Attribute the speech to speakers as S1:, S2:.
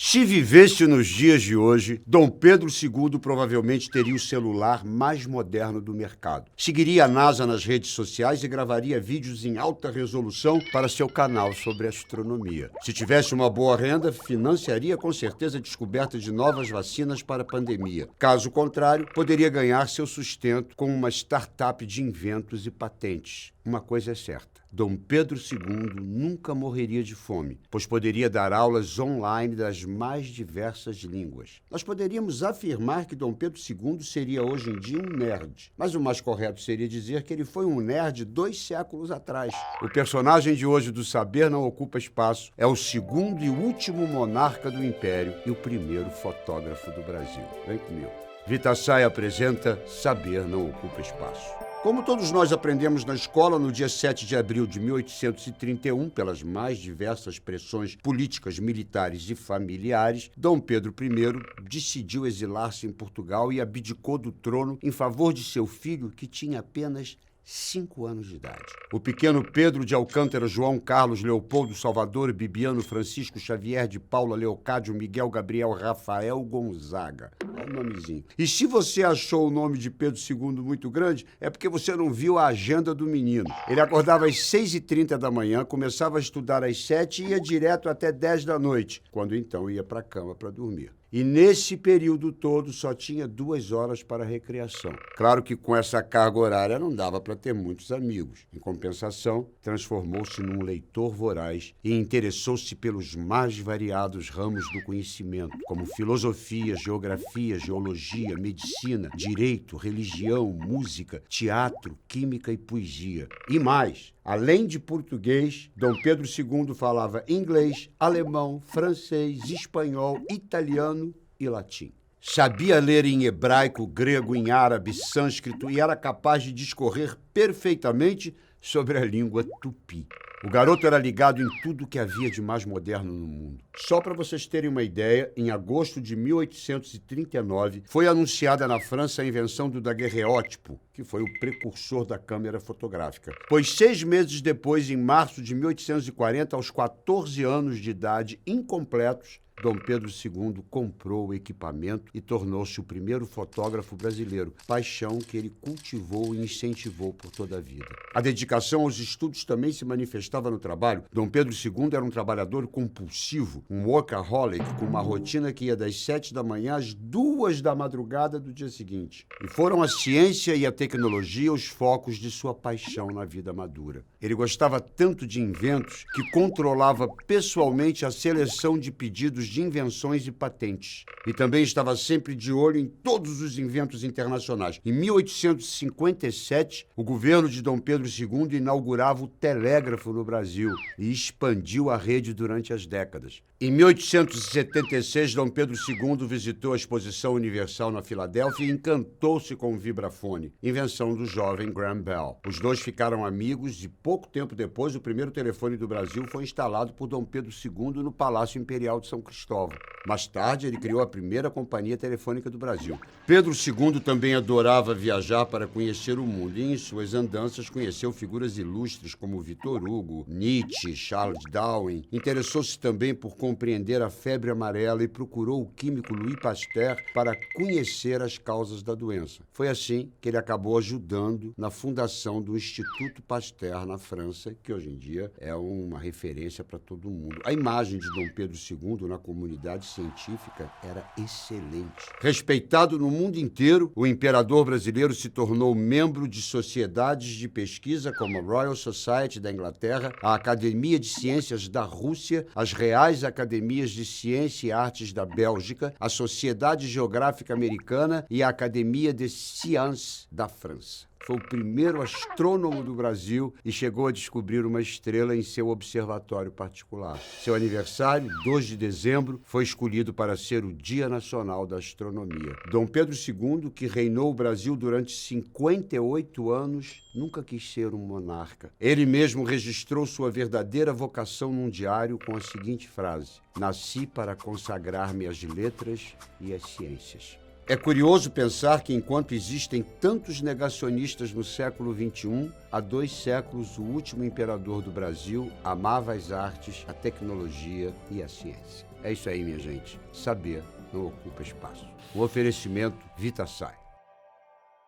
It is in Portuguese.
S1: Se vivesse nos dias de hoje, Dom Pedro II provavelmente teria o celular mais moderno do mercado. Seguiria a NASA nas redes sociais e gravaria vídeos em alta resolução para seu canal sobre astronomia. Se tivesse uma boa renda, financiaria com certeza a descoberta de novas vacinas para a pandemia. Caso contrário, poderia ganhar seu sustento com uma startup de inventos e patentes. Uma coisa é certa: Dom Pedro II nunca morreria de fome, pois poderia dar aulas online das mais diversas línguas. Nós poderíamos afirmar que Dom Pedro II seria hoje em dia um nerd, mas o mais correto seria dizer que ele foi um nerd 2 séculos atrás. O personagem de hoje do Saber Não Ocupa Espaço é o segundo e último monarca do Império e o primeiro fotógrafo do Brasil. Vem comigo. Vitasay apresenta Saber Não Ocupa Espaço. Como todos nós aprendemos na escola, no dia 7 de abril de 1831, pelas mais diversas pressões políticas, militares e familiares, Dom Pedro I decidiu exilar-se em Portugal e abdicou do trono em favor de seu filho, que tinha apenas 5 anos de idade. O pequeno Pedro de Alcântara, João Carlos, Leopoldo, Salvador, Bibiano, Francisco Xavier de Paula, Leocádio, Miguel, Gabriel, Rafael, Gonzaga. Olha o nomezinho. E se você achou o nome de Pedro II muito grande, é porque você não viu a agenda do menino. Ele acordava às 6h30 da manhã, começava a estudar às 7 e ia direto até 10 da noite, quando então ia para a cama para dormir. E nesse período todo só tinha 2 horas para recreação. Claro que com essa carga horária não dava para ter muitos amigos. Em compensação, transformou-se num leitor voraz e interessou-se pelos mais variados ramos do conhecimento, como filosofia, geografia, geologia, medicina, direito, religião, música, teatro, química e poesia. E mais, além de português, Dom Pedro II falava inglês, alemão, francês, espanhol, italiano e latim. Sabia ler em hebraico, grego, em árabe, sânscrito e era capaz de discorrer perfeitamente sobre a língua tupi. O garoto era ligado em tudo que havia de mais moderno no mundo. Só para vocês terem uma ideia, em agosto de 1839, foi anunciada na França a invenção do daguerreótipo, que foi o precursor da câmera fotográfica. Pois 6 meses depois, em março de 1840, aos 14 anos de idade incompletos, Dom Pedro II comprou o equipamento e tornou-se o primeiro fotógrafo brasileiro, paixão que ele cultivou e incentivou por toda a vida. A dedicação aos estudos também se manifestava no trabalho. Dom Pedro II era um trabalhador compulsivo, um workaholic, com uma rotina que ia das 7 da manhã às 2 da madrugada do dia seguinte. E foram a ciência e a tecnologia os focos de sua paixão na vida madura. Ele gostava tanto de inventos que controlava pessoalmente a seleção de pedidos de invenções e patentes. E também estava sempre de olho em todos os inventos internacionais. Em 1857, o governo de Dom Pedro II inaugurava o telégrafo no Brasil e expandiu a rede durante as décadas. Em 1876, Dom Pedro II visitou a Exposição Universal na Filadélfia e encantou-se com o vibrafone, invenção do jovem Graham Bell. Os dois ficaram amigos e pouco tempo depois o primeiro telefone do Brasil foi instalado por Dom Pedro II no Palácio Imperial de São Cristóvão. Mais tarde, ele criou a primeira companhia telefônica do Brasil. Pedro II também adorava viajar para conhecer o mundo e em suas andanças conheceu figuras ilustres como Victor Hugo, Nietzsche, Charles Darwin. Interessou-se também por compreender a febre amarela e procurou o químico Louis Pasteur para conhecer as causas da doença. Foi assim que ele acabou ajudando na fundação do Instituto Pasteur na França, que hoje em dia é uma referência para todo mundo. A imagem de Dom Pedro II na comunidade científica era excelente. Respeitado no mundo inteiro, o imperador brasileiro se tornou membro de sociedades de pesquisa como a Royal Society da Inglaterra, a Academia de Ciências da Rússia, as Reais Academias de Ciência e Artes da Bélgica, a Sociedade Geográfica Americana e a Academia de Sciences da França. Foi o primeiro astrônomo do Brasil e chegou a descobrir uma estrela em seu observatório particular. Seu aniversário, 2 de dezembro, foi escolhido para ser o Dia Nacional da Astronomia. Dom Pedro II, que reinou o Brasil durante 58 anos, nunca quis ser um monarca. Ele mesmo registrou sua verdadeira vocação num diário com a seguinte frase: "Nasci para consagrar-me às letras e às ciências." É curioso pensar que, enquanto existem tantos negacionistas no século XXI, há 2 séculos o último imperador do Brasil amava as artes, a tecnologia e a ciência. É isso aí, minha gente. Saber não ocupa espaço. O oferecimento VitaSai.